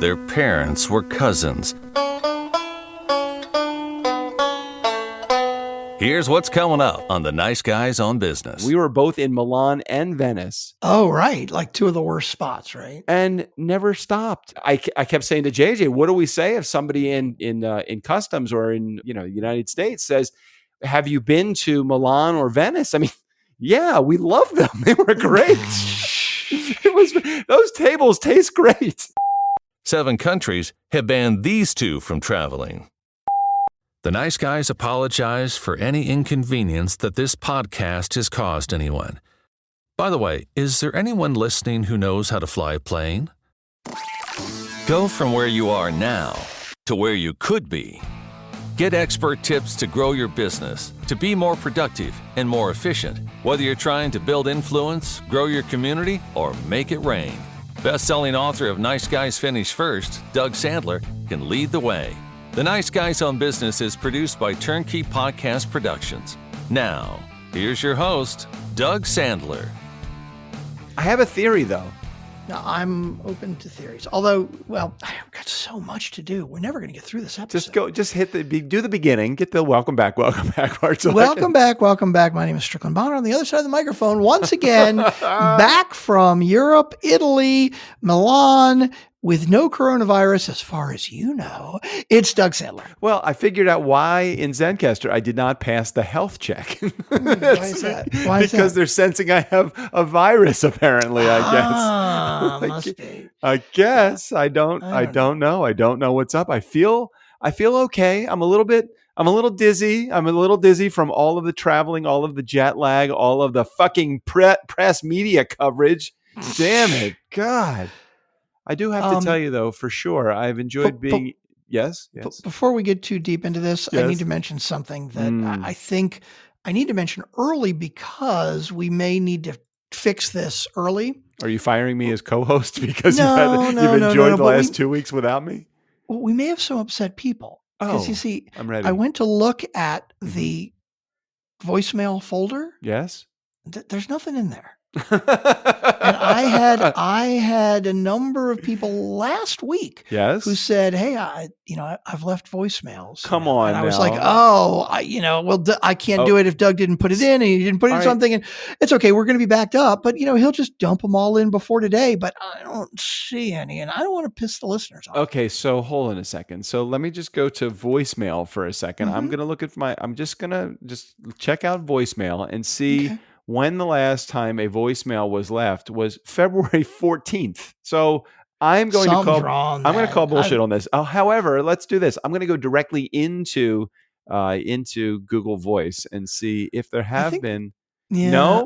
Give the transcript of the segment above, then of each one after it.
their parents were cousins. Here's what's coming up on the Nice Guys on Business. We were both in Milan and Venice. Oh, right. Like two of the worst spots, right? And never stopped. I kept saying to JJ, what do we say if somebody in customs or in the United States says, have you been to Milan or Venice? I mean, yeah, we love them. They were great. Those tables taste great. 7 countries have banned these 2 from traveling. The Nice Guys apologize for any inconvenience that this podcast has caused anyone. By the way, is there anyone listening who knows how to fly a plane? Go from where you are now to where you could be. Get expert tips to grow your business, to be more productive and more efficient, whether you're trying to build influence, grow your community, or make it rain. Best-selling author of Nice Guys Finish First, Doug Sandler, can lead the way. The Nice Guys on Business is produced by Turnkey Podcast Productions. Now, here's your host, Doug Sandler. I have a theory, though. Now, I'm open to theories. Although, well, I've got so much to do. We're never going to get through this episode. Just do the beginning. Get the welcome back part. So welcome back. My name is Strickland Bonner on the other side of the microphone. Once again, back from Europe, Italy, Milan, with no coronavirus, as far as you know. It's Doug Sandler. Well, I figured out why in Zencastr I did not pass the health check. Why is that? Because they're sensing I have a virus, apparently, I guess. Must be. I guess. I don't know. I don't know what's up. I feel okay. I'm a little dizzy. I'm a little dizzy from all of the traveling, all of the jet lag, all of the fucking press media coverage. Damn it. God. I do have to tell you, though, for sure, I've enjoyed being... Yes? Before we get too deep into this, I need to mention something that I think I need to mention early because we may need to fix this early. Are you firing me as co-host because you've enjoyed the last 2 weeks without me? Well, we may have some upset people. Because you see, I'm ready. I went to look at the voicemail folder. Yes. There's nothing in there. And I had a number of people last week who said, hey, I've left voicemails. Come on. And I was like, I can't do it if Doug didn't put it in and he didn't put in something. And it's okay. We're going to be backed up, but he'll just dump them all in before today. But I don't see any, and I don't want to piss the listeners off. Okay. So hold on a second. So let me just go to voicemail for a second. I'm going to look at I'm just going to check out voicemail and see when the last time a voicemail was left was February 14th. So I'm going to call bullshit on this. However, let's do this. I'm going to go directly into Google Voice and see if there have been. No.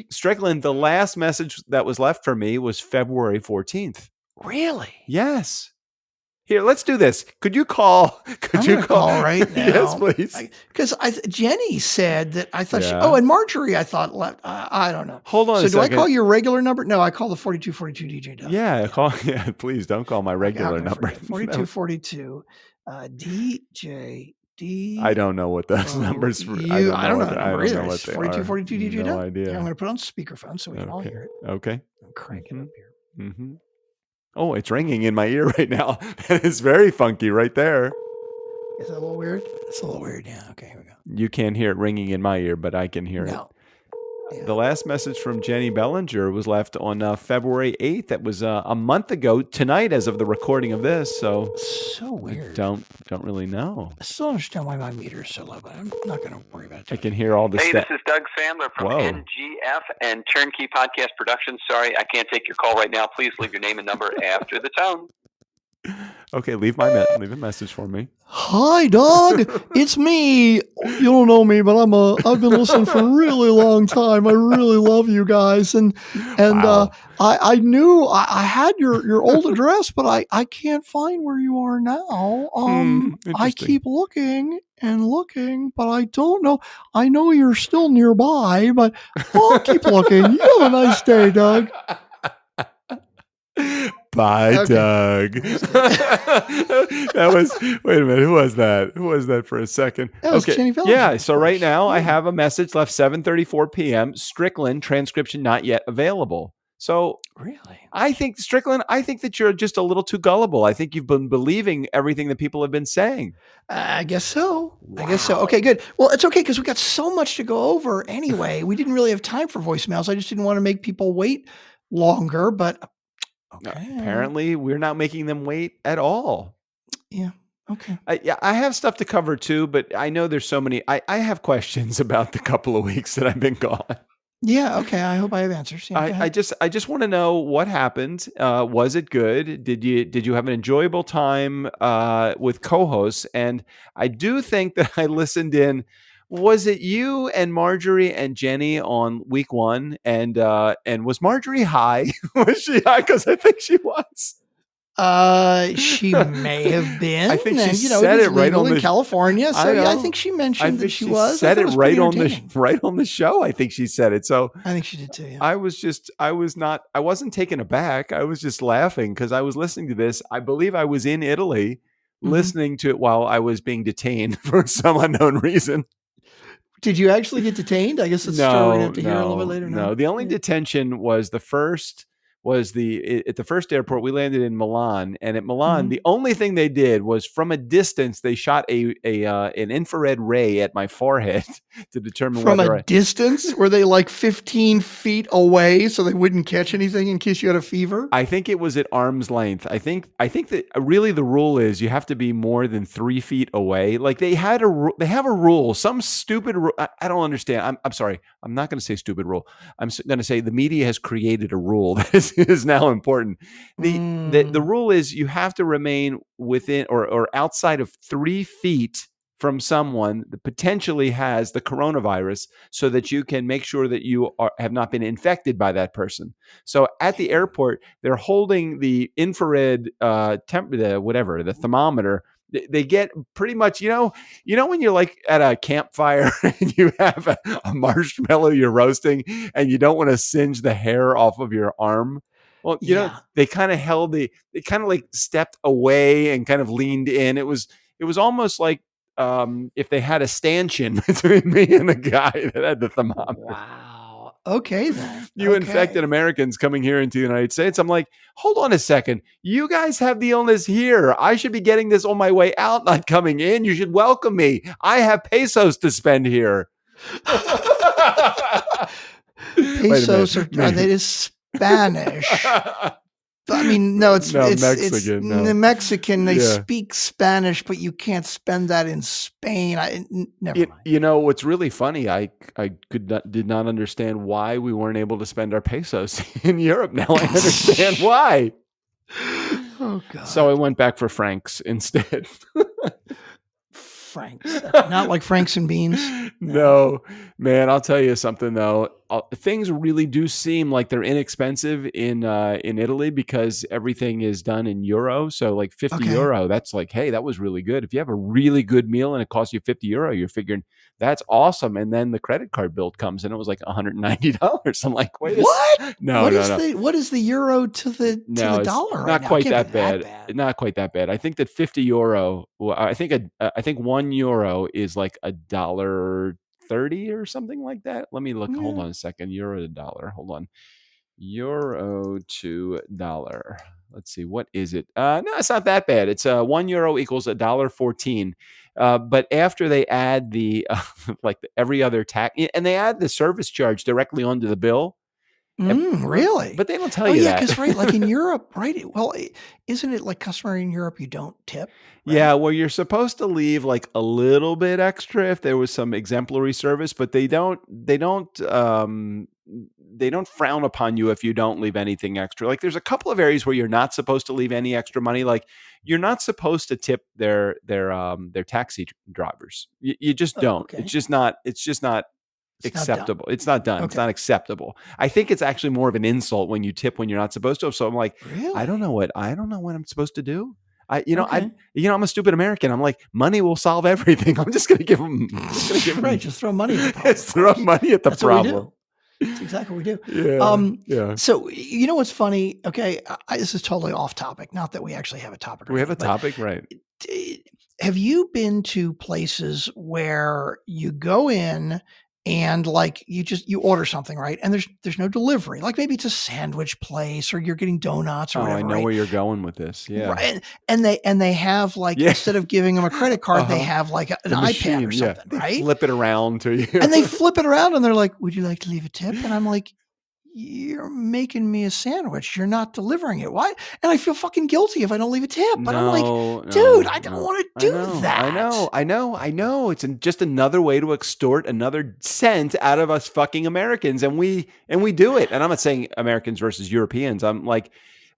Strickland, the last message that was left for me was February 14th. Really? Yes. Here, let's do this. Could you call? I'm going to call right now. Yes, please. Because Jenny said that I thought and Marjorie I thought left. I don't know. Hold on a second. So do I call your regular number? No, I call the 4242 DJ Doug. Yeah, please don't call my regular number. 4242 DJ D. I don't know what those numbers are. I don't know the number either. It's 4242 DJ Doug. No idea. I'm going to put on speakerphone so we can all hear it. Okay. I'm cranking up here. Mm-hmm. Oh, it's ringing in my ear right now. That is very funky right there. Is that a little weird? It's a little weird. Yeah. Okay, here we go. You can't hear it ringing in my ear, but I can hear it. Yeah. The last message from Jenny Bellinger was left on February 8th. That was a month ago tonight as of the recording of this. So weird. I don't really know. I still don't understand why my meter is so low, but I'm not going to worry about it. I can hear all the Hey, this is Doug Sandler from NGF and Turnkey Podcast Productions. Sorry, I can't take your call right now. Please leave your name and number after the tone. Okay, leave a message for me. Hi, Doug. It's me. You don't know me, but I've been listening for a really long time. I really love you guys, and wow. I knew I had your old address, but I can't find where you are now. I keep looking and looking, but I don't know. I know you're still nearby, but I'll keep looking. You have a nice day, Doug. Bye, Doug. That was, wait a minute, who was that? Who was that for a second? That was Jenny Bellinger. Yeah, so right now I have a message left 7:34 p.m. Strickland, transcription not yet available. So Really? I think, Strickland, I think that you're just a little too gullible. I think you've been believing everything that people have been saying. I guess so. I guess so. Okay, good. Well, it's okay because we got so much to go over anyway. We didn't really have time for voicemails. I just didn't want to make people wait longer, but okay. Apparently, we're not making them wait at all. Yeah. Okay. I have stuff to cover too, but I know there's so many. I have questions about the couple of weeks that I've been gone. Yeah. Okay. I hope I have answers. Yeah, I just want to know what happened. Was it good? Did you have an enjoyable time with co-hosts? And I do think that I listened in. Was it you and Marjorie and Jenny on week 1? And was Marjorie high? Was she high? Because I think she was. She may have been. I think she said it right on in California. So I think she mentioned that she was. Said it right on the show. I think she said it. So I think she did too. Yeah. I wasn't taken aback. I was just laughing because I was listening to this. I believe I was in Italy listening to it while I was being detained for some unknown reason. Did you actually get detained? I guess it's a story we have to hear a little bit later. No, the only detention was at the first airport. We landed in Milan, and at Milan, the only thing they did was from a distance they shot an infrared ray at my forehead to determine from a distance. Were they like 15 feet away so they wouldn't catch anything in case you had a fever? I think it was at arm's length. I think that really the rule is you have to be more than 3 feet away. Like they have a rule, some stupid rule. I don't understand. I'm sorry. I'm not going to say stupid rule. I'm going to say the media has created a rule that is now important. The rule is you have to remain within or outside of 3 feet from someone that potentially has the coronavirus so that you can make sure that you have not been infected by that person. So at the airport, they're holding the infrared the thermometer. They get pretty much, you know when you're like at a campfire and you have a marshmallow you're roasting and you don't want to singe the hair off of your arm. Well, they kind of they kind of like stepped away and kind of leaned in. It was almost like if they had a stanchion between me and the guy that had the thermometer. Wow. Okay, then. You infected Americans coming here into the United States. I'm like, hold on a second. You guys have the illness here. I should be getting this on my way out, not coming in. You should welcome me. I have pesos to spend here. Pesos are they just Spanish. I mean, no, it's Mexican. The Mexican, they speak Spanish, but you can't spend that in Spain. Never mind. You know what's really funny? I did not understand why we weren't able to spend our pesos in Europe. Now I understand why. Oh God! So I went back for francs instead. Franks, not like Franks and beans. No, man. I'll tell you something though. Things really do seem like they're inexpensive in Italy because everything is done in euro. So like 50 euro, that's like, hey, that was really good. If you have a really good meal and it costs you 50 euro, you're figuring that's awesome. And then the credit card bill comes and it was like $190. I'm like, wait, what? No. What is the euro to the dollar? Not quite that bad. Not quite that bad. I think that 50 euro. I think 1 euro is like $1.30 or something like that. Let me look. Hold on a second. Euro to dollar. Hold on. Euro to dollar. Let's see. What is it? No, it's not that bad. It's 1 euro equals $1.14. But after they add the every other tax, and they add the service charge directly onto the bill. Really? But they don't tell you that. Yeah, because like in Europe, right? Well, isn't it like customary in Europe you don't tip? Right? Yeah, well, you're supposed to leave like a little bit extra if there was some exemplary service, but they don't frown upon you if you don't leave anything extra. Like there's a couple of areas where you're not supposed to leave any extra money. Like you're not supposed to tip their taxi drivers. You just don't. Okay. It's just not acceptable. It's not done. Okay. It's not acceptable. I think it's actually more of an insult when you tip when you're not supposed to. So I'm like, really? I don't know what I'm supposed to do. I'm a stupid American. I'm like, money will solve everything. I'm just going to give them. Just throw money at the problem. Just throw money at the problem. That's exactly what we do. Yeah. So you know what's funny? Okay, this is totally off topic. Not that we actually have a topic. We have a topic, right? Have you been to places where you go in and like you order something, right? And there's no delivery. Like maybe it's a sandwich place or you're getting donuts or whatever. I know right? where you're going with this. Yeah. Right. And they have like, instead of giving them a credit card, they have like an iPad or something, They right? flip it around to you. And they flip it around and they're like, would you like to leave a tip? And I'm like, you're making me a sandwich. You're not delivering it. Why? And I feel fucking guilty if I don't leave a tip. But I'm like, dude, I don't want to do that. I know. It's just another way to extort another cent out of us fucking Americans. And we do it. And I'm not saying Americans versus Europeans. I'm like,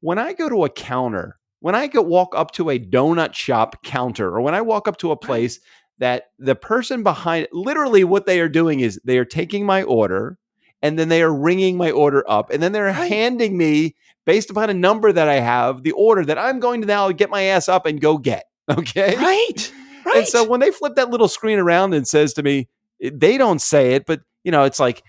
when I go to a counter, when I walk up to a donut shop counter, or when I walk up to a place that the person behind, literally what they are doing is they are taking my order, and then they are ringing my order up, and then they're handing me, based upon a number that I have, the order that I'm going to now get my ass up and go get. Okay? Right. And so when they flip that little screen around and says to me, they don't say it, but it's like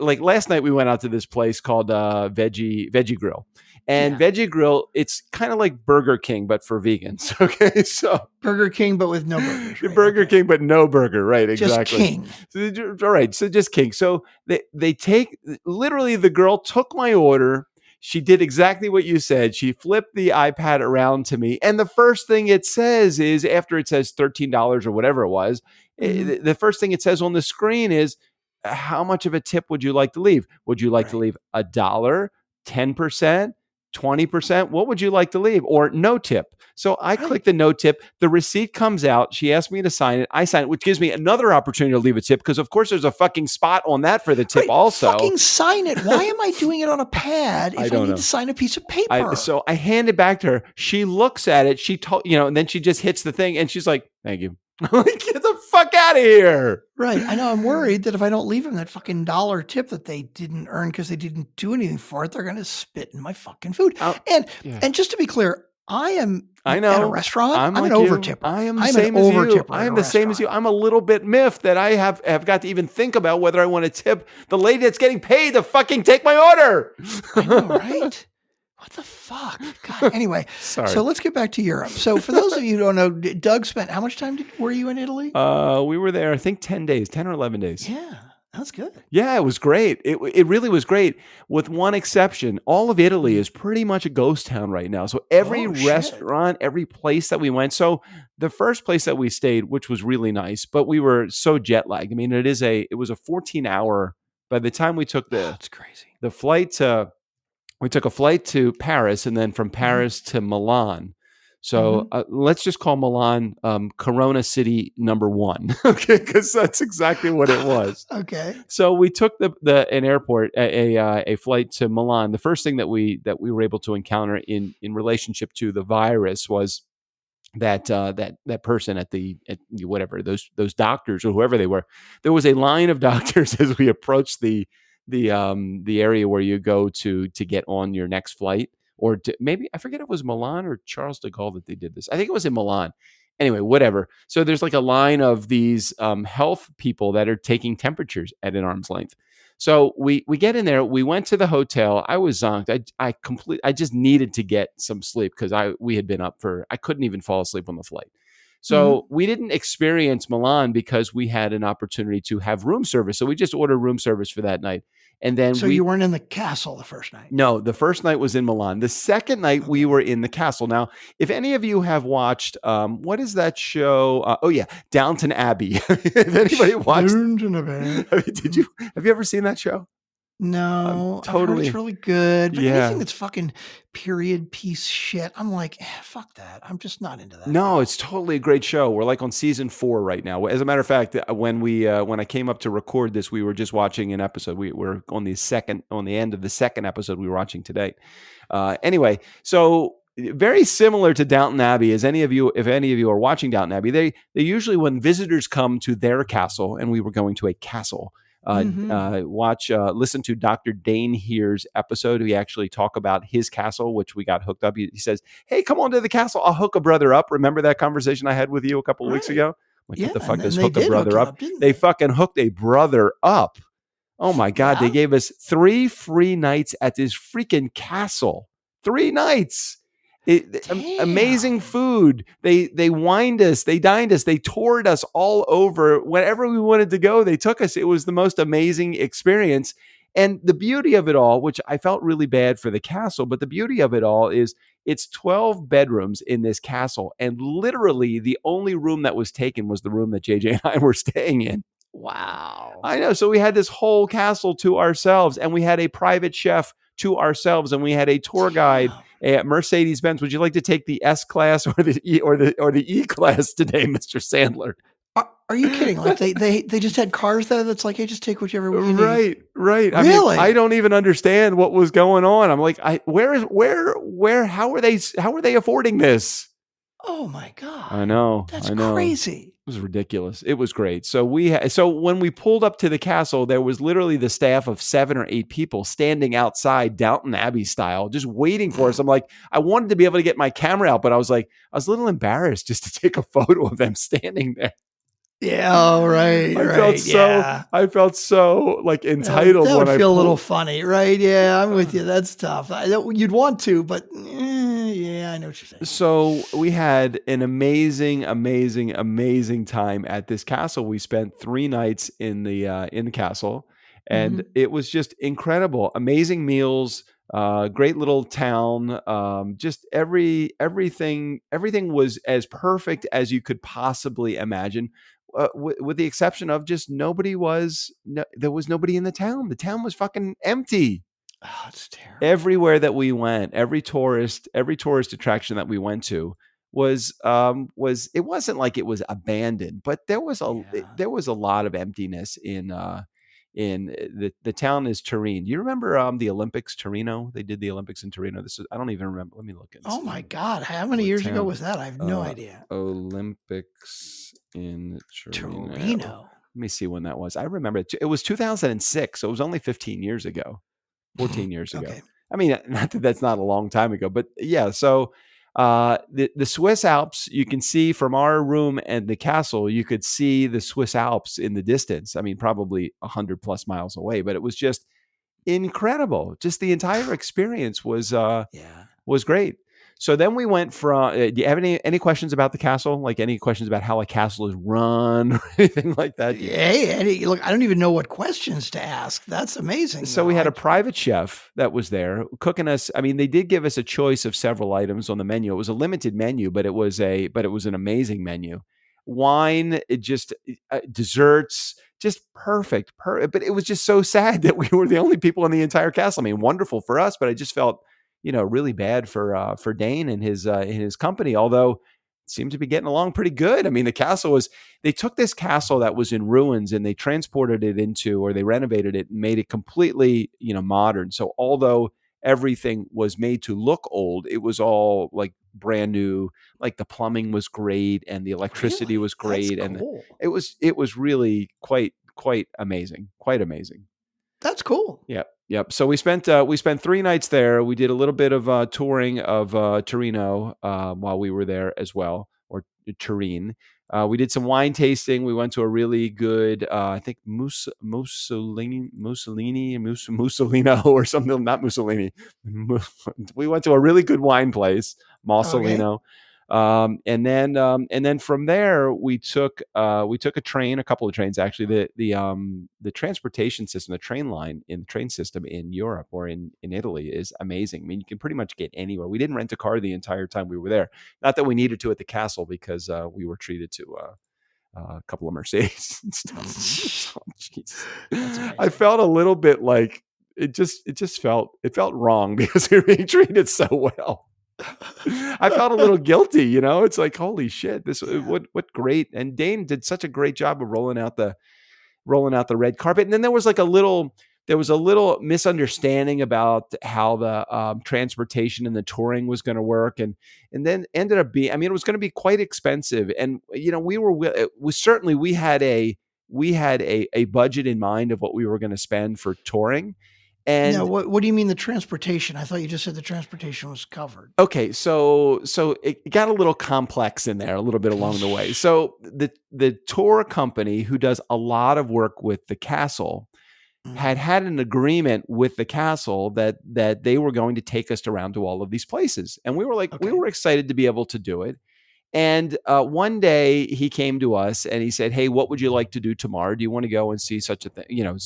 last night we went out to this place called Veggie Grill. And Veggie Grill, it's kind of like Burger King, but for vegans. Okay, so Burger King, but with no burgers. Right? Burger King, but no burger. Right, exactly. Just King. So, all right, so just King. So they take, literally, the girl took my order. She did exactly what you said. She flipped the iPad around to me, and the first thing it says is, after it says $13 or whatever it was, the first thing it says on the screen is, how much of a tip would you like to leave? Would you like to leave $1, 10%? 20%? What would you like to leave? Or no tip? So I click the no tip. The receipt comes out. She asked me to sign it. I sign it, which gives me another opportunity to leave a tip, because of course there's a fucking spot on that for the tip also. Fucking sign it. Why am I doing it on a pad if I need to sign a piece of paper? So I hand it back to her. She looks at it. She told, and then she just hits the thing and she's like, thank you. I'm like, get the fuck out of here. Right. I know. I'm worried that if I don't leave them that fucking $1 tip that they didn't earn because they didn't do anything for it, they're going to spit in my fucking food. And just to be clear, at a restaurant, I'm an overtipper. I am the same as you. I am the same as you. I'm a little bit miffed that I have got to even think about whether I want to tip the lady that's getting paid to fucking take my order. I know, right? What the fuck? God. Anyway, so let's get back to Europe. So for those of you who don't know, Doug spent, how much time were you in Italy? We were there, I think 10 or 11 days. Yeah, that's good. Yeah, it was great. It really was great, with one exception. All of Italy is pretty much a ghost town right now. So every restaurant, every place that we went. So the first place that we stayed, which was really nice, but we were so jet lagged. I mean, it was a 14-hour, by the time we took that's crazy. The flight to, we took a flight to Paris, and then from Paris to Milan. So let's just call Milan Corona City number 1, okay? Because that's exactly what it was. Okay. So we took a flight to Milan. The first thing that we were able to encounter in relationship to the virus was that person at whatever, those doctors or whoever they were. There was a line of doctors as we approached the area where you go to get on your next flight, or maybe, I forget if it was Milan or Charles de Gaulle that they did this. I think it was in Milan. Anyway, whatever. So there's like a line of these health people that are taking temperatures at an arm's length. So we get in there. We went to the hotel. I was zonked. I just needed to get some sleep because we had been up I couldn't even fall asleep on the flight. So we didn't experience Milan because we had an opportunity to have room service. So we just ordered room service for that night. And then you weren't in the castle the first night? No, the first night was in Milan. The second night we were in the castle. Now, if any of you have watched, what is that show? Downton Abbey. If anybody watched Downton Abbey. Have you ever seen that show? No, totally. I've heard it's really good. But anything that's fucking period piece shit, I'm like, fuck that. I'm just not into that. No, it's totally a great show. We're like on season 4 right now. As a matter of fact, when I came up to record this, we were just watching an episode. We were on the end of the second episode we were watching today. Anyway, so very similar to Downton Abbey. If any of you are watching Downton Abbey, they usually, when visitors come to their castle, and we were going to a castle. Listen to Dr. Dane Here's episode. We actually talk about his castle, which we got hooked up. He says, hey, come on to the castle. I'll hook a brother up. Remember that conversation I had with you a couple of weeks ago? Like, what the fuck does hook a brother up? They fucking hooked a brother up. Oh my God. They gave us 3 free nights at this freaking castle. 3 nights. Amazing food. They wined us, they dined us, they toured us all over. Wherever we wanted to go, they took us. It was the most amazing experience. And the beauty of it all, which I felt really bad for the castle, but the beauty of it all is it's 12 bedrooms in this castle. And literally the only room that was taken was the room that JJ and I were staying in. Wow. I know. So we had this whole castle to ourselves, and we had a private chef to ourselves, and we had a tour guide at Mercedes-Benz. Would you like to take the S class or the E class today, Mr. Sandler? Are you kidding? Like they just had cars there that's like, hey, just take whichever one you need. Right. I Really? mean, I don't even understand what was going on. I'm like, how are they affording this? Oh my God. I know. That's crazy. It was ridiculous. It was great. So when we pulled up to the castle, there was literally the staff of 7 or 8 people standing outside Downton Abbey style, just waiting for us. I'm like, I wanted to be able to get my camera out, but I was a little embarrassed just to take a photo of them standing there. Yeah, right. I felt so like entitled. That would feel a little funny, right? Yeah, I'm with you. That's tough. You'd want to, but yeah, I know what you're saying. So we had an amazing time at this castle. We spent 3 nights in the castle, and it was just incredible. Amazing meals, great little town. Just everything was as perfect as you could possibly imagine. With the exception of just there was nobody in the town. The town was fucking empty. Oh, it's terrible. Everywhere that we went, every tourist attraction that we went to was it wasn't like it was abandoned, but there was a lot of emptiness in the town is Turin. Do you remember the Olympics, Torino? They did the Olympics in Torino. I don't even remember. Let me look. Oh my God. How many years ago was that? I have no idea. Olympics in Torino. Torino. Let me see when that was. I remember it was 2006. So it was only 15 years ago, 14 years ago. Okay. I mean, not that that's not a long time ago, but yeah. So the Swiss Alps, you can see from our room and the castle, you could see the Swiss Alps in the distance. I mean, probably 100+ miles away, but it was just incredible. Just the entire experience was great. So then we went from, do you have any questions about the castle? Like any questions about how a castle is run or anything like that? Hey, look, I don't even know what questions to ask. That's amazing. So we had a private chef that was there cooking us. I mean, they did give us a choice of several items on the menu. It was a limited menu, but it was an amazing menu. Wine, desserts, just perfect. But it was just so sad that we were the only people in the entire castle. I mean, wonderful for us, but I just felt really bad for Dane and his company, although it seemed to be getting along pretty good. I mean, they took this castle that was in ruins and they transported it they renovated it and made it completely, modern. So although everything was made to look old, it was all like brand new, like the plumbing was great and the electricity was great. That's and cool. it was really quite amazing, quite amazing. That's cool. Yep. So we spent 3 nights there. We did a little bit of touring of Torino while we were there as well, or Turin. We did some wine tasting. We went to a really good, I think Mussolino or something. Not Mussolini. We went to a really good wine place, Mussolino. Okay. And then from there we took a train, a couple of trains actually. The transportation system, the train system in Europe or in Italy is amazing. I mean, you can pretty much get anywhere. We didn't rent a car the entire time we were there. Not that we needed to at the castle because we were treated to a couple of Mercedes and stuff. Oh, jeez. I felt a little bit like it felt wrong because we were being treated so well. I felt a little guilty, It's like, holy shit, what great. And Dane did such a great job of rolling out the red carpet. And then there was a little misunderstanding about how the transportation and the touring was going to work, and then ended up being, it was going to be quite expensive. And we had a budget in mind of what we were going to spend for touring. And now, what do you mean the transportation? I thought you just said the transportation was covered. Okay, so it got a little complex in there a little bit along the way. So the tour company who does a lot of work with the castle had an agreement with the castle that they were going to take us around to all of these places. And we were like, we were excited to be able to do it. And one day he came to us and he said, "Hey, what would you like to do tomorrow? Do you want to go and see such a thing? You know,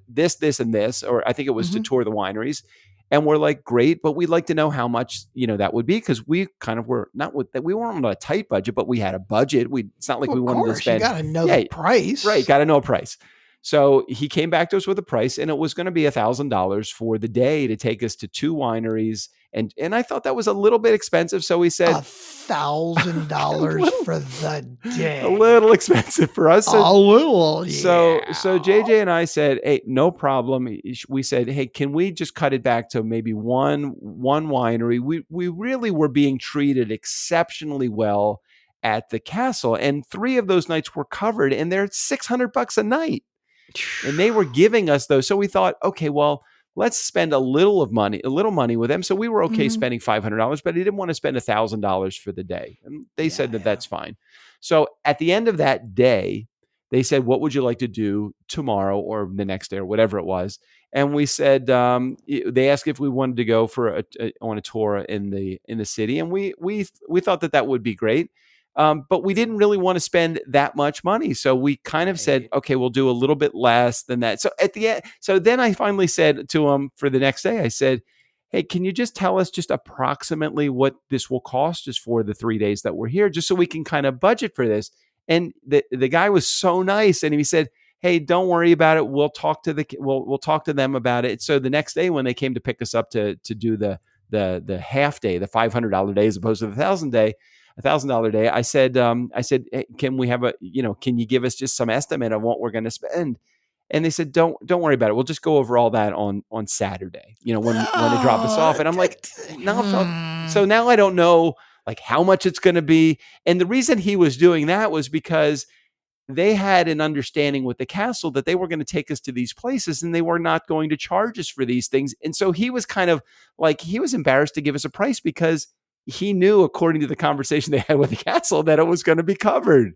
this, and this," or I think it was to tour the wineries. And we're like, "Great, but we'd like to know how much, that would be," because we kind of were not with that. We weren't on a tight budget, but we had a budget. It's not like we wanted to spend. You got to know the price, right? Got to know a price. So he came back to us with a price, and it was going to be $1,000 for the day to take us to 2 wineries. And I thought that was a little bit expensive. So he said $1,000 for the day. A little expensive for us. A little, yeah. So JJ and I said, "Hey, no problem." We said, "Hey, can we just cut it back to maybe one winery?" We really were being treated exceptionally well at the castle, and 3 of those nights were covered, and they're $600 a night. And they were giving us those. So we thought, okay, well, let's spend a little money with them. So we were okay spending $500, but he didn't want to spend $1,000 for the day. And they said that's fine. So at the end of that day, they said, "What would you like to do tomorrow or the next day," or whatever it was. And we said, they asked if we wanted to go on a tour in the city. And we thought that would be great. But we didn't really want to spend that much money. So we kind of said, okay, we'll do a little bit less than that. So at the end, then I finally said to him for the next day, I said, "Hey, can you just tell us just approximately what this will cost us for the 3 days that we're here, just so we can kind of budget for this?" And the guy was so nice. And he said, "Hey, don't worry about it. We'll talk to we'll talk to them about it." So the next day when they came to pick us up to do the half day, the $500 day as opposed to the $1,000 day, I said, "Hey, can we have can you give us just some estimate of what we're going to spend?" And they said, don't worry about it. We'll just go over all that on Saturday, when they drop us off. And I'm like, no. So now I don't know like how much it's going to be. And the reason he was doing that was because they had an understanding with the castle that they were going to take us to these places and they were not going to charge us for these things. And so he was kind of like, he was embarrassed to give us a price because he knew, according to the conversation they had with the castle, that it was going to be covered.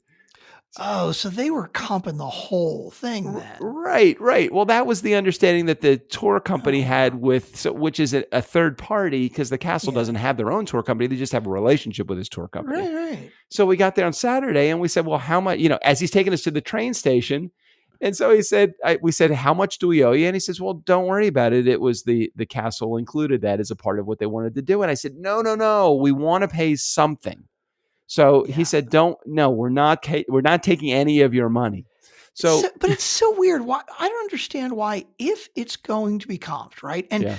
Oh, so they were comping the whole thing then. Right. Well, that was the understanding that the tour company had which is a third party, because the castle doesn't have their own tour company. They just have a relationship with his tour company. Right. So we got there on Saturday and we said, well, how much, as he's taking us to the train station. And so he said, we said, "How much do we owe you?" And he says, "Well, don't worry about it. It was the castle included that as a part of what they wanted to do." And I said, no, we want to pay something. So he said, we're not taking any of your money. But it's so weird. Why I don't understand why, if it's going to be comped, right? And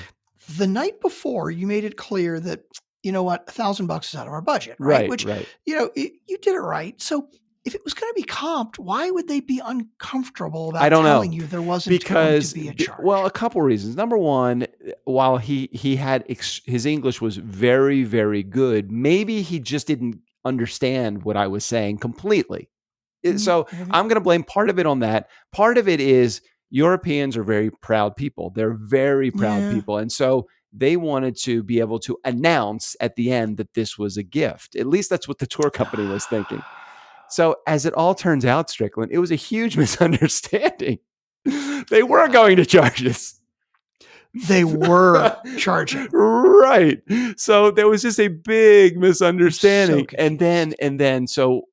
the night before you made it clear that, you know what, $1,000 is out of our budget, right? Which, you did it right. So if it was going to be comped, why would they be uncomfortable about telling you there wasn't going to be a charge? Well, a couple reasons. Number one, while he had his English was very, very good, maybe he just didn't understand what I was saying completely. So I'm going to blame part of it on that. Part of it is Europeans are very proud people. They're very proud people. And so they wanted to be able to announce at the end that this was a gift. At least that's what the tour company was thinking. So as it all turns out, Strickland, it was a huge misunderstanding. They were going to charge us. They were charging. Right. So there was just a big misunderstanding. And then so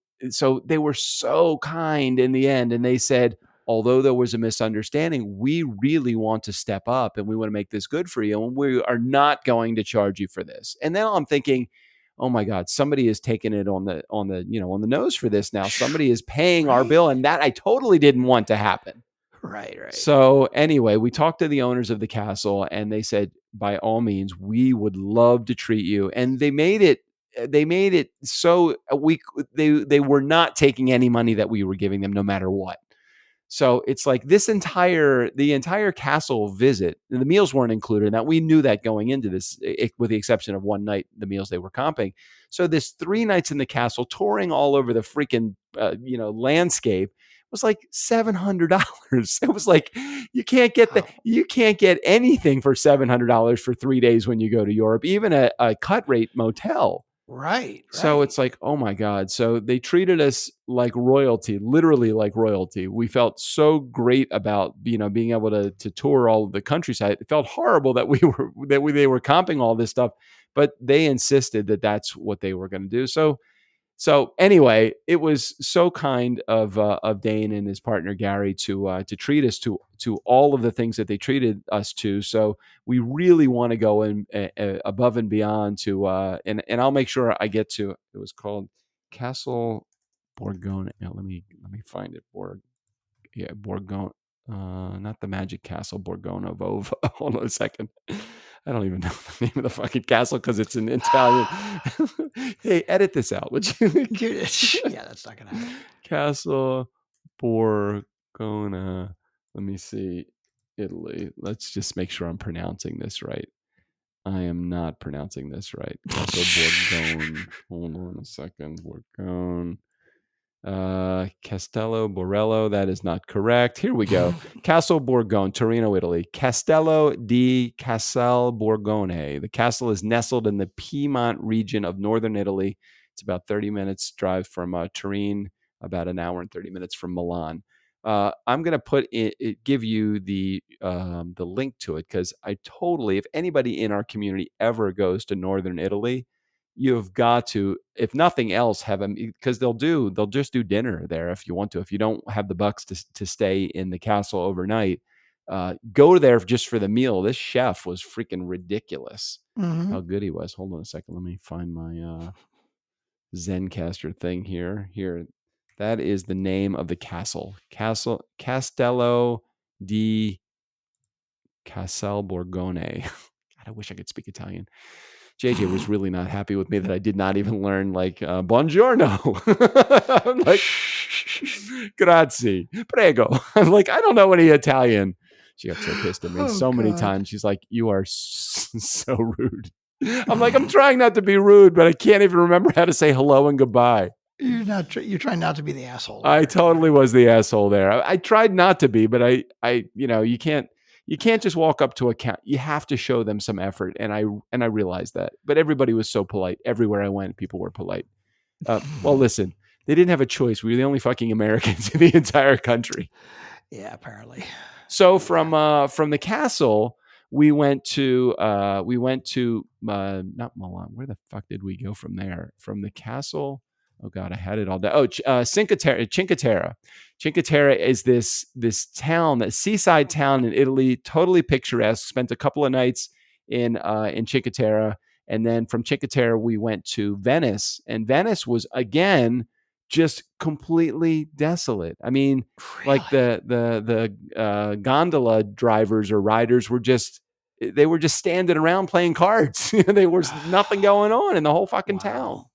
they were so kind in the end. And they said, although there was a misunderstanding, we really want to step up and we want to make this good for you. And we are not going to charge you for this. And now I'm thinking, oh my God, somebody is taking it on the nose for this now. Somebody is paying our bill, and that I totally didn't want to happen. Right. So anyway, we talked to the owners of the castle, and they said, by all means, we would love to treat you. And they made it so they were not taking any money that we were giving them, no matter what. So it's like the entire castle visit, and the meals weren't included. Now we knew that going into this, with the exception of one night, the meals they were comping. So this 3 nights in the castle, touring all over the freaking landscape, was like $700. It was like you can't get anything for $700 for 3 days when you go to Europe, even a cut rate motel. Right. So it's like, oh my God. So they treated us like royalty, literally like royalty. We felt so great about, being able to tour all of the countryside. It felt horrible that they were comping all this stuff, but they insisted that that's what they were going to do. So anyway, it was so kind of Dane and his partner Gary to treat us to all of the things that they treated us to. So we really want to go in above and beyond to and I'll make sure I get to. It was called Castle Borgone. Let me find it. Borgone. Not the Magic Castle, Borgone Vova. Hold on a second. I don't even know the name of the fucking castle because it's in Italian. Hey, edit this out, would you? Yeah, that's not gonna happen. Castle Borgone. Let me see. Italy. Let's just make sure I'm pronouncing this right. I am not pronouncing this right. Castle Borgone. Hold on a second. Borgone. Castello Borello. That is not correct. Here we go. Castle Borgone, Torino, Italy. Castello di Casal Borgone. The castle is nestled in the Piedmont region of northern Italy. It's about 30 minutes drive from Turin, about an hour and 30 minutes from Milan. I'm going to give you the link to it because if anybody in our community ever goes to northern Italy, you've got to, if nothing else, have them, because they'll just do dinner there if you want to. If you don't have the bucks to stay in the castle overnight, go there just for the meal. This chef was freaking ridiculous. How good he was. Hold on a second. Let me find my Zencaster thing here. That is the name of the castle. Castello di Casal Borgone. God, I wish I could speak Italian. JJ was really not happy with me that I did not even learn buongiorno. I'm like, grazie, prego. I'm like, I don't know any Italian. She got so pissed at me many times. She's like, you are so rude. I'm like, I'm trying not to be rude, but I can't even remember how to say hello and goodbye. You're trying not to be the asshole. I totally was the asshole there. I tried not to be, but you can't just walk up to a count. You have to show them some effort. And I realized that, but everybody was so polite. Everywhere I went, people were polite. Well, listen, they didn't have a choice. We were the only fucking Americans in the entire country. Yeah, apparently. So from the castle, we went to not Milan. Where the fuck did we go from there? From the castle. Oh God, I had it all down. Oh, Cinque Terre. Cinque Terre is this town, that seaside town in Italy, totally picturesque. Spent a couple of nights in Cinque Terre, and then from Cinque Terre we went to Venice, and Venice was again just completely desolate. I mean, really? Like the gondola drivers or riders were just standing around playing cards. There was nothing going on in the whole fucking town.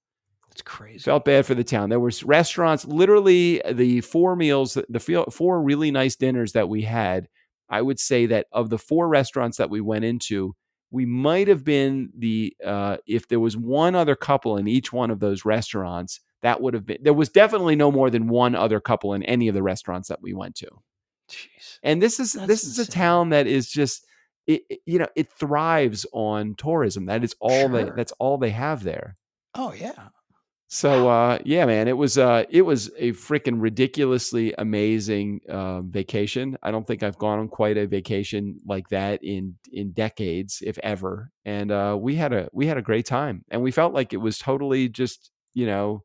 It's crazy. Felt bad for the town. There was restaurants, literally the 4 meals, the 4 really nice dinners that we had. I would say that of the 4 restaurants that we went into, we might have been if there was one other couple in each one of those restaurants, that would have been, there was definitely no more than one other couple in any of the restaurants that we went to. Jeez. And this is a town that is just, it thrives on tourism. That is all that's all they have there. Oh yeah. So, yeah, man, it was a freaking ridiculously amazing vacation. I don't think I've gone on quite a vacation like that in decades, if ever. And we had a great time, and we felt like it was totally just, I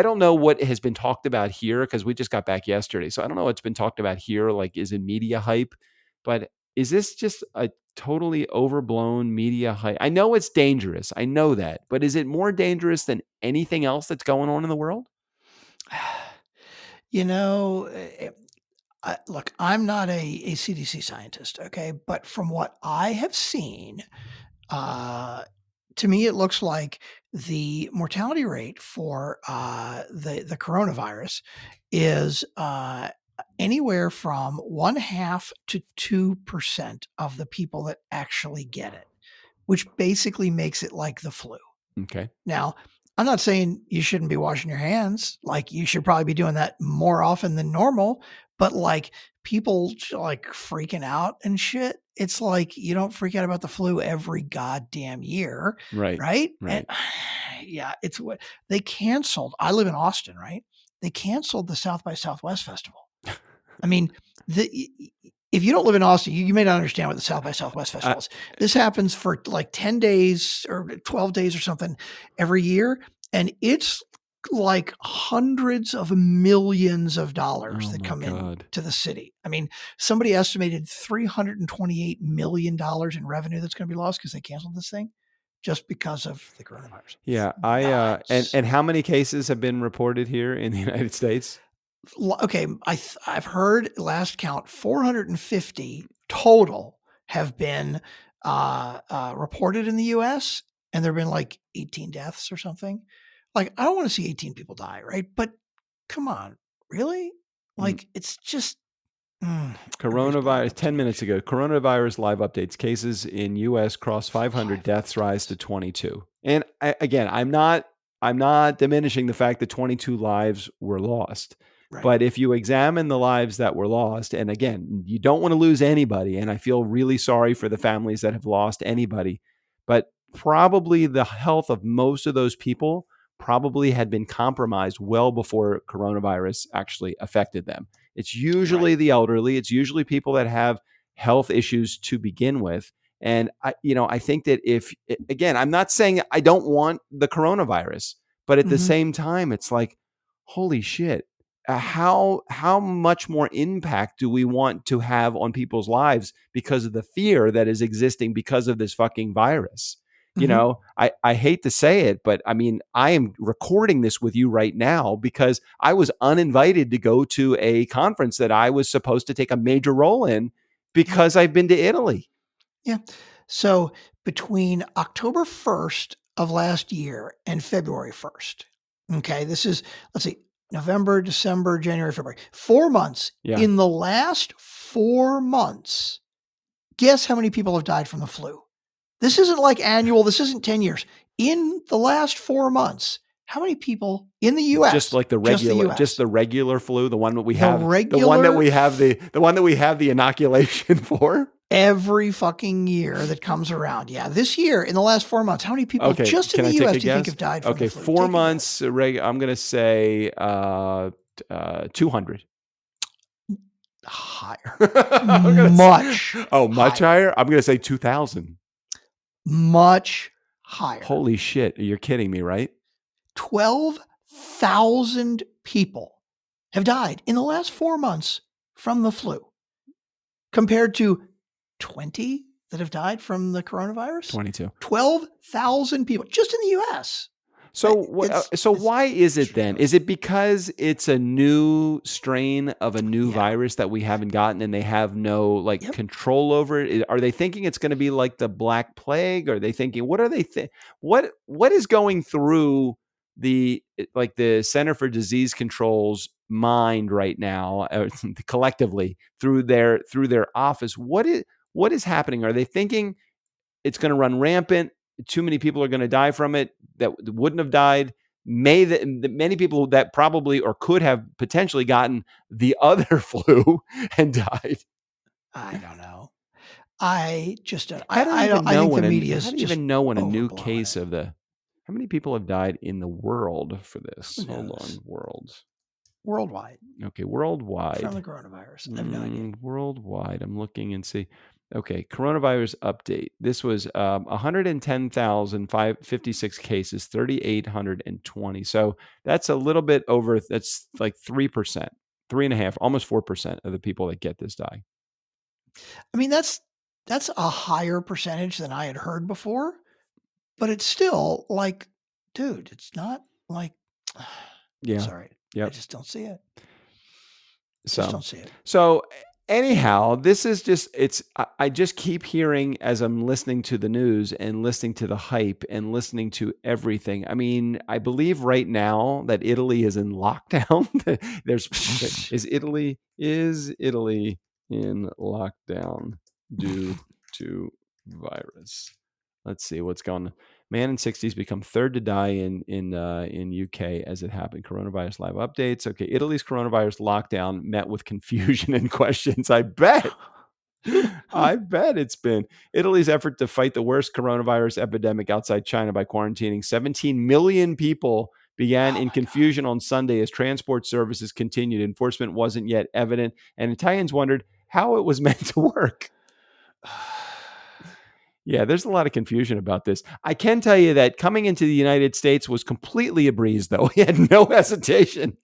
don't know what has been talked about here because we just got back yesterday. So I don't know what's been talked about here, like is in media hype, but is this just a totally overblown media hype? I know it's dangerous. I know that. But is it more dangerous than anything else that's going on in the world? Look, I'm not a CDC scientist, okay? But from what I have seen, to me, it looks like the mortality rate for the coronavirus is anywhere from 0.5% to 2% of the people that actually get it, which basically makes it like the flu. Okay. Now, I'm not saying you shouldn't be washing your hands. Like, you should probably be doing that more often than normal, but like people like freaking out and shit. it's like you don't freak out about the flu every goddamn year, Right. right? Right. And yeah, it's what they canceled. I live in Austin, right? They canceled the South by Southwest Festival. I mean, if you don't live in Austin, you may not understand what the South by Southwest Festival is. This happens for like 10 days or 12 days or something every year. And it's like hundreds of millions of dollars that come in to the city. I mean, somebody estimated $328 million in revenue that's going to be lost because they canceled this thing just because of the coronavirus. Yeah. And how many cases have been reported here in the United States? Okay. I've heard last count 450 total have been reported in the US, and there've been like 18 deaths or something. Like, I don't want to see 18 people die, right? But come on, really? Like, it's just coronavirus. 10 minutes ago, coronavirus live updates. Cases in U.S. cross 500. Deaths rise to 22. And again, I'm not diminishing the fact that 22 lives were lost. Right. But if you examine the lives that were lost, and again, you don't want to lose anybody, and I feel really sorry for the families that have lost anybody, but probably the health of most of those people probably had been compromised well before coronavirus actually affected them. It's usually the elderly. It's usually people that have health issues to begin with. And I think that again, I'm not saying I don't want the coronavirus, but at the same time, it's like, holy shit, how much more impact do we want to have on people's lives because of the fear that is existing because of this fucking virus? You know, I hate to say it, but I mean, I am recording this with you right now because I was uninvited to go to a conference that I was supposed to take a major role in because I've been to Italy. Yeah. So between October 1st of last year and February 1st, okay, this is, let's see, November, December, January, February, 4 months. Yeah. In the last 4 months, guess how many people have died from the flu? This isn't like annual. This isn't 10 years. In the last 4 months, how many people in the U.S. Just like the regular flu, the one that we have, the one that we have the inoculation for every fucking year that comes around. Yeah, this year in the last 4 months, how many people just in the U.S. do you think have died from the flu? 4 months. I'm going to say 200. Higher, much. Much higher. I'm going to say 2,000. Much higher. Holy shit. You're kidding me, right? 12,000 people have died in the last 4 months from the flu compared to 20 that have died from the coronavirus. 22. 12,000 people just in the U.S. So why is it then? Is it because it's a new strain of a new virus that we haven't gotten and they have no control over it? Are they thinking it's going to be like the Black Plague? Are they thinking, what are they what is going through the Center for Disease Control's mind right now, collectively through their office? What is happening? Are they thinking it's going to run rampant? Too many people are going to die from it that wouldn't have died. Many people that probably or could have potentially gotten the other flu and died. I don't know. I just don't. I think the media is just even know when a new case of the. How many people have died in the world for this? Hold on, worldwide. Okay, worldwide from the coronavirus. I have no idea. Worldwide, I'm looking and see. Okay, coronavirus update. This was 110,556 cases, 3,820. So that's a little bit over. That's like 3%, 3.5%, almost 4% of the people that get this die. I mean, that's a higher percentage than I had heard before, but it's still like, dude, it's not like. Yeah. Sorry. Yeah. I just don't see it. So anyhow, this is just, I just keep hearing as I'm listening to the news and listening to the hype and listening to everything. I mean, I believe right now that Italy is in lockdown. Is Italy in lockdown due to virus? Let's see what's going on. Man in 60s become third to die in UK as it happened. Coronavirus live updates. Okay, Italy's coronavirus lockdown met with confusion and questions. I bet. I bet it's been. Italy's effort to fight the worst coronavirus epidemic outside China by quarantining 17 million people began in confusion on Sunday as transport services continued. Enforcement wasn't yet evident, and Italians wondered how it was meant to work. Yeah, there's a lot of confusion about this. I can tell you that coming into the United States was completely a breeze, though. We had no hesitation.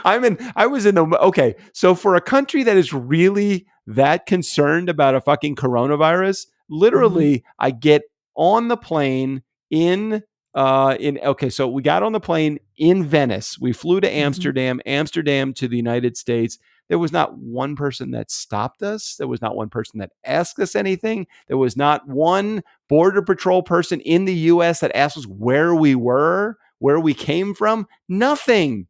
Okay, so for a country that is really that concerned about a fucking coronavirus, literally, I get on the plane so we got on the plane in Venice. We flew to Amsterdam to the United States. There was not one person that stopped us. There was not one person that asked us anything. There was not one Border Patrol person in the U.S. that asked us where we were, where we came from. Nothing.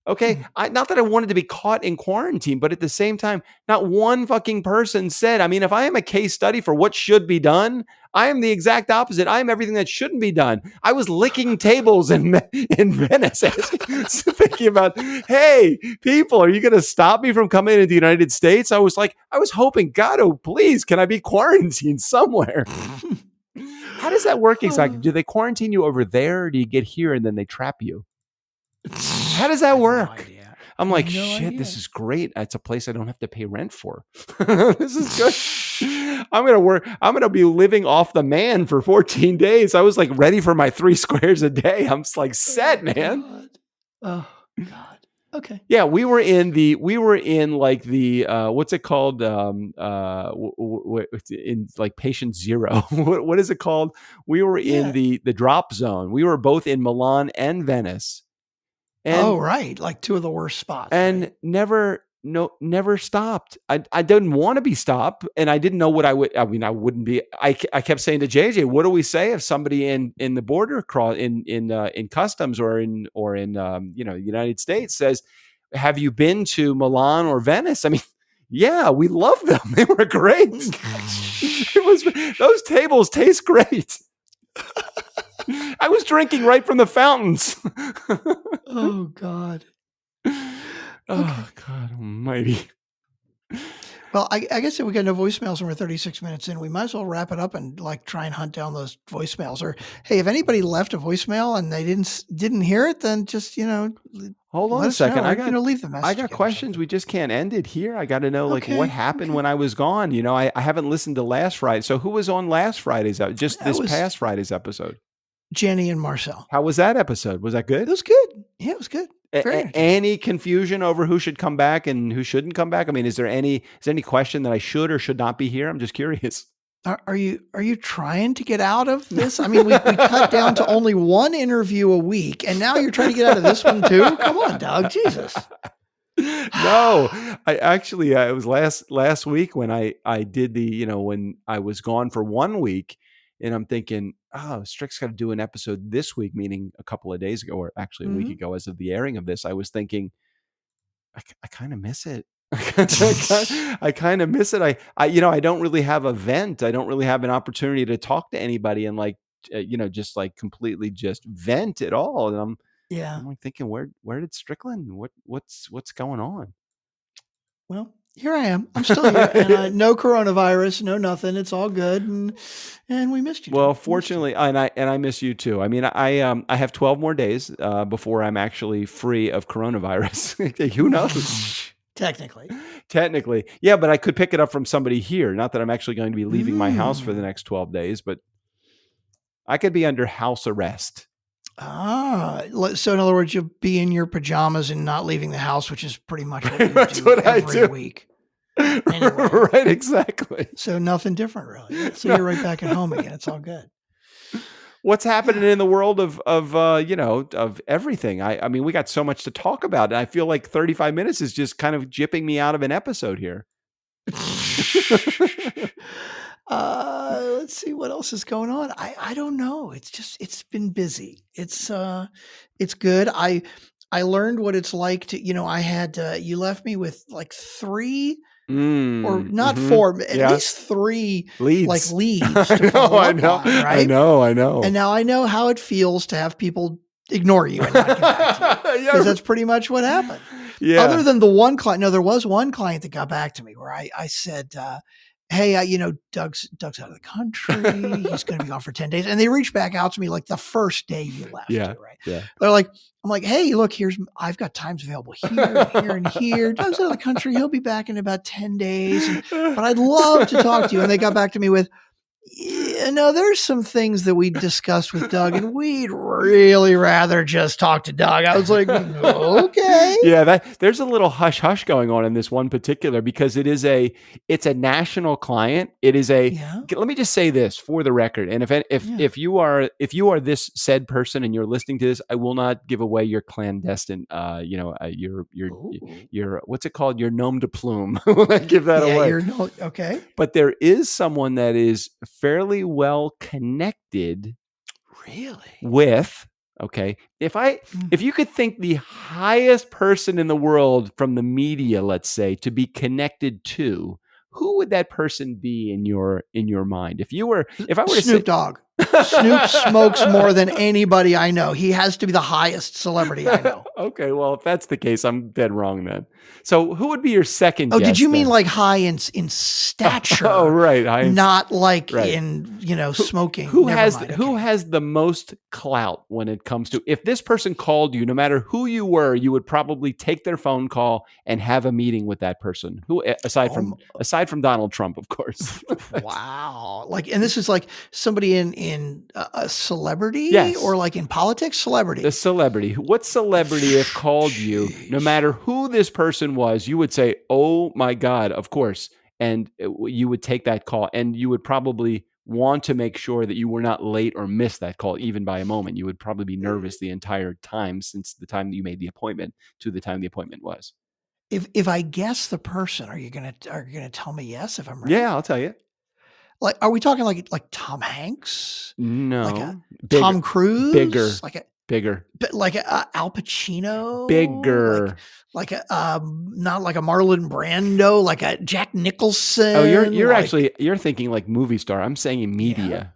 Okay. Not that I wanted to be caught in quarantine, but at the same time, not one fucking person said, if I am a case study for what should be done, I am the exact opposite. I am everything that shouldn't be done. I was licking tables in Venice, thinking about, hey, people, are you going to stop me from coming into the United States? I was hoping, God, oh, please, can I be quarantined somewhere? How does that work exactly? Do they quarantine you over there, or do you get here and then they trap you? How does that work? No, I'm like, shit, this is great. It's a place I don't have to pay rent for. This is good. I'm going to be living off the man for 14 days. I was like ready for my 3 squares a day. I'm just like set, man. God. Oh God. Okay. Yeah. We were in what's it called? In like patient zero. What is it called? We were in the drop zone. We were both in Milan and Venice. And, right. Like 2 of the worst spots. And never stopped. I didn't want to be stopped. And I didn't know what I wouldn't be. I kept saying to JJ, what do we say if somebody in the border in customs or in the United States says, have you been to Milan or Venice? Yeah, we love them. They were great. Those tables taste great. I was drinking right from the fountains. Oh, God. Oh, God almighty. Well, I guess if we got no voicemails and we're 36 minutes in, we might as well wrap it up and try and hunt down those voicemails. Or, hey, if anybody left a voicemail and they didn't hear it, then just, hold on a second. Leave the message. I got questions. We just can't end it here. I got to know what happened when I was gone. I haven't listened to last Friday. So who was on last Friday's past Friday's episode? Jenny and Marcel. How was that episode? Was that good? It was good. Yeah, it was good. Any confusion over who should come back and who shouldn't come back? Is there any question that I should or should not be here? I'm just curious. Are you trying to get out of this? We cut down to only 1 interview a week, and now you're trying to get out of this one too? Come on, Doug. Jesus. No, it was last week when I did when I was gone for 1 week. And I'm thinking, Strick's got to do an episode this week, meaning a couple of days ago, or actually a week ago as of the airing of this. I was thinking, I kind of miss it. I kind of miss it. I don't really have a vent. I don't really have an opportunity to talk to anybody and just completely just vent at all. And I'm like thinking, where did Strickland? What's going on? Well, here I am. I'm still here. And no coronavirus, no nothing. It's all good. And we missed you. Well, fortunately, and I miss you too. I have 12 more days before I'm actually free of coronavirus. Who knows? Technically. Yeah, but I could pick it up from somebody here. Not that I'm actually going to be leaving my house for the next 12 days, but I could be under house arrest. So in other words, you'll be in your pajamas and not leaving the house, which is pretty much what I do every week. Anyway. Right, exactly. So nothing different, really. So you're right back at home again. It's all good. What's happening in the world of everything? We got so much to talk about, and I feel like 35 minutes is just kind of jipping me out of an episode here. Let's see what else is going on. I don't know. It's been busy. It's good. I learned what it's like to, I had, you left me with 3 or not 4, at least 3 leads. Leads. To I know. On, right? I know. And now I know how it feels to have people ignore you and not get back to you. Because that's pretty much what happened. Yeah. Other than the one client. No, there was one client that got back to me where I said, hey, Doug's out of the country. He's going to be gone for 10 days. And they reached back out to me like the first day you left. Yeah. Right. Yeah. They're like, I'm like, hey, look, I've got times available here, and here. Doug's out of the country. He'll be back in about 10 days. But I'd love to talk to you. And they got back to me with, there's some things that we discussed with Doug, and we'd really rather just talk to Doug. I was like, okay. Yeah, there's a little hush hush going on in this one particular because it's a national client. It is let me just say this for the record. And if you are this said person and you're listening to this, I will not give away your clandestine, your what's it called? Your nom de plume. I give that away. Okay. But there is someone that is fairly well connected. Really? With, okay, if you could think the highest person in the world from the media, let's say, to be connected to, who would that person be in your mind? If I were to Snoop Dogg. Snoop smokes more than anybody I know. He has to be the highest celebrity I know. Okay, well, if that's the case, I'm dead wrong then. So who would be your second guest? Oh, did you mean then? like high in stature? Oh, right. Not like in, smoking. Who has the most clout when it comes to, if this person called you, no matter who you were, you would probably take their phone call and have a meeting with that person. Who, aside from Donald Trump, of course. Wow. And this is like somebody in a celebrity, yes, or like in politics, celebrity. The celebrity. What celebrity if called you, no matter who this person was, you would say, oh my God, of course. And you would take that call, and you would probably want to make sure that you were not late or miss that call even by a moment. You would probably be nervous the entire time since the time that you made the appointment to the time the appointment was. If I guess the person, are you gonna tell me yes if I'm right? Yeah, I'll tell you. Like, are we talking like Tom Hanks? No. Tom Cruise? Bigger. Bigger. But like Al Pacino? Bigger. Like not like a Marlon Brando, like a Jack Nicholson. Oh, you're thinking like movie star. I'm saying media.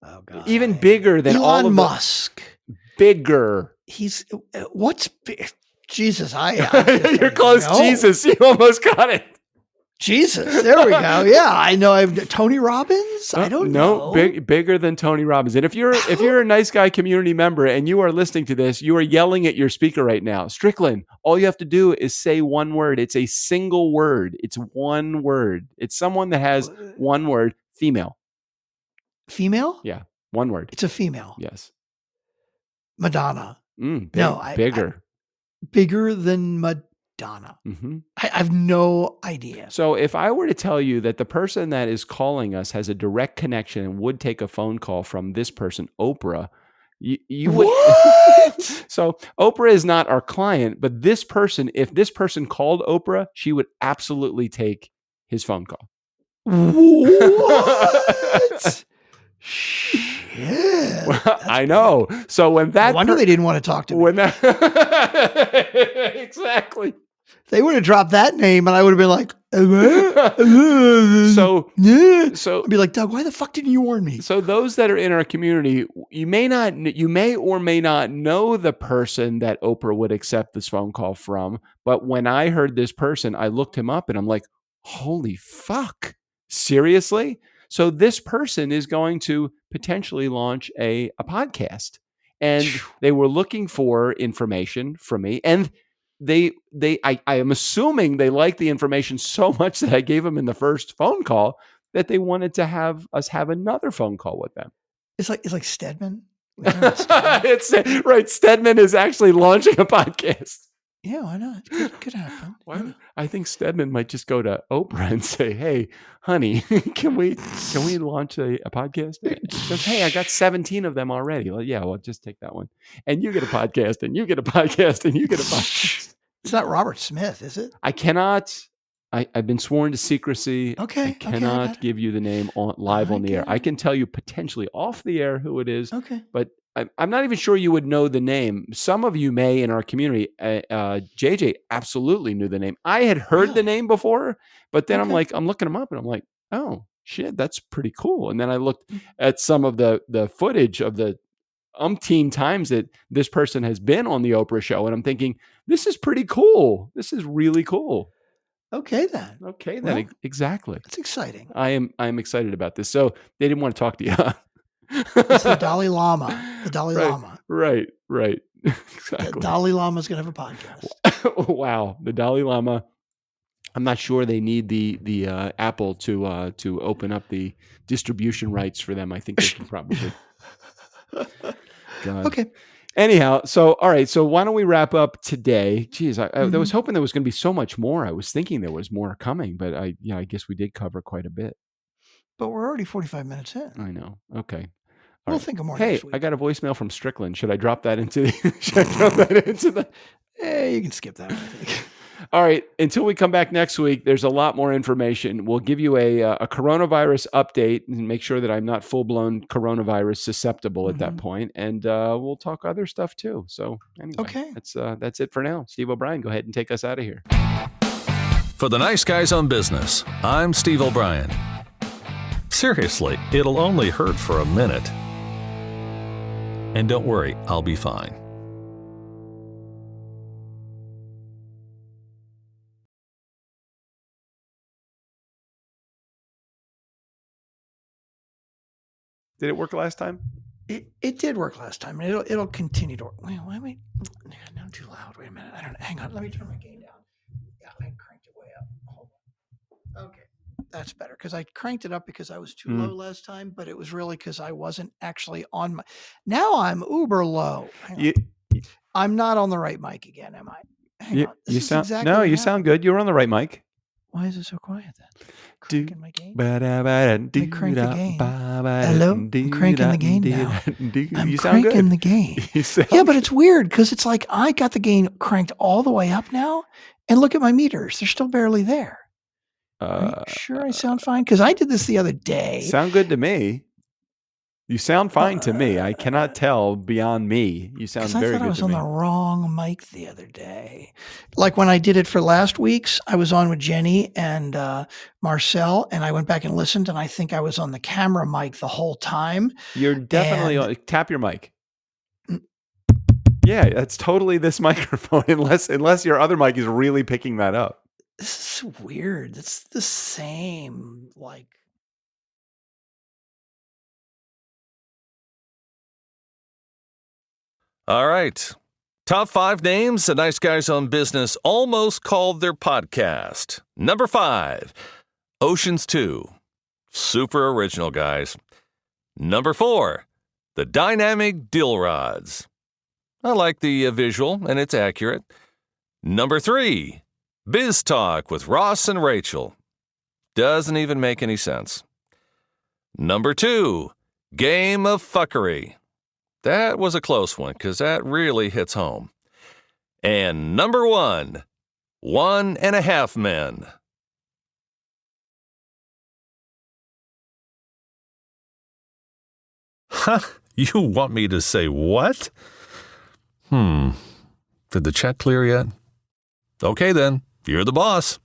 Oh God. Even bigger than Elon all of Musk. Bigger. He's what's big? Jesus, you're close. Know. Jesus, you almost got it. Jesus, there we go. Yeah, I know. I've Tony Robbins. I don't know. Bigger than Tony Robbins. And if you're a Nice Guy community member and you are listening to this, you are yelling at your speaker right now. Strickland, all you have to do is say one word. It's a single word. It's one word. It's someone that has one word. Female. Female? Yeah, one word. It's a female. Yes. Madonna. Bigger. Bigger than Madonna. Mm-hmm. I have no idea. So if I were to tell you that the person that is calling us has a direct connection and would take a phone call from this person, Oprah, you would. What? So Oprah is not our client, but this person, if this person called Oprah, she would absolutely take his phone call. What? Shit. Well, I know. So when that, no wonder they didn't want to talk to me. Exactly. They would have dropped that name, and I would have been like, so I'd be like, Doug, why the fuck didn't you warn me? So those that are in our community, you may or may not know the person that Oprah would accept this phone call from. But when I heard this person, I looked him up, and I'm like, holy fuck, seriously? So this person is going to potentially launch a podcast, and they were looking for information from me, and I am assuming they liked the information so much that I gave them in the first phone call that they wanted to have us have another phone call with them. It's like Stedman. It's right. Stedman is actually launching a podcast. Yeah, why not? Could happen. I think Stedman might just go to Oprah and say, "Hey, honey, can we launch a podcast?" She says, "Hey, I got 17 of them already." Well, yeah, well, just take that one, and you get a podcast, and you get a podcast, and you get a podcast. It's not Robert Smith, is it? I cannot. I've been sworn to secrecy. Okay. I cannot give you the name live on the air. I can tell you potentially off the air who it is. Okay. But I'm not even sure you would know the name. Some of you may in our community. JJ absolutely knew the name. I had heard the name before, but then I'm looking him up and I'm like, oh shit, that's pretty cool. And then I looked at some of the footage of the umpteen times that this person has been on the Oprah show, and I'm thinking, this is pretty cool. This is really cool. Okay, then. Okay, then. Well, Exactly. That's exciting. I am excited about this. So they didn't want to talk to you. It's the Dalai Lama. The Dalai Lama. Right. The Exactly. Dalai Lama's going to have a podcast. Wow. The Dalai Lama. I'm not sure they need the Apple to open up the distribution rights for them. I think they can probably. God. Okay. Anyhow, so all right. So why don't we wrap up today? Geez, I Mm-hmm. was hoping there was going to be so much more. I was thinking there was more coming, but I guess we did cover quite a bit. But we're already 45 minutes in. I know. Okay. We'll think of more Hey, next week. I got a voicemail from Strickland. Should I drop that into the? You can skip that one, I think. All right. Until we come back next week, there's a lot more information. We'll give you a coronavirus update and make sure that I'm not full-blown coronavirus susceptible at that point. And we'll talk other stuff too. So anyway, Okay. That's it for now. Steve O'Brien, go ahead and take us out of here. For the Nice Guys on Business, I'm Steve O'Brien. Seriously, it'll only hurt for a minute. And don't worry, I'll be fine. Did it work last time? It did work last time, and it'll continue to work. Wait, now I'm too loud. Wait a minute. Hang on. Let me turn my gain down. Yeah, I cranked it way up. Hold on. Okay, that's better because I cranked it up because I was too low last time, but it was really because I wasn't actually on my. Now I'm uber low. I'm not on the right mic again, am I? Hang on. You sound good. You're on the right mic. Why is it so quiet then? Cranking my gain. I crank the gain. Hello? I'm cranking the gain now. I'm cranking the gain. Yeah, but it's weird because it's like I got the gain cranked all the way up now, and look at my meters. They're still barely there. Are you sure I sound fine? Because I did this the other day. Sound good to me. You sound fine to me. I cannot tell beyond me. You sound very good to me. I thought I was on the wrong mic the other day. Like when I did it for last week's, I was on with Jenny and Marcel, and I went back and listened, and I think I was on the camera mic the whole time. You're definitely on. Tap your mic. Yeah, that's totally this microphone, unless your other mic is really picking that up. This is weird. It's the same, like. All right. Top 5 names the Nice Guys on Business almost called their podcast. Number 5, Oceans 2. Super original, guys. Number 4, the Dynamic Dill Rods. I like the visual, and it's accurate. Number 3, Biz Talk with Ross and Rachel. Doesn't even make any sense. Number 2, Game of Fuckery. That was a close one, because that really hits home. And number 1, 1.5 Men. Huh? You want me to say what? Did the check clear yet? Okay then, you're the boss.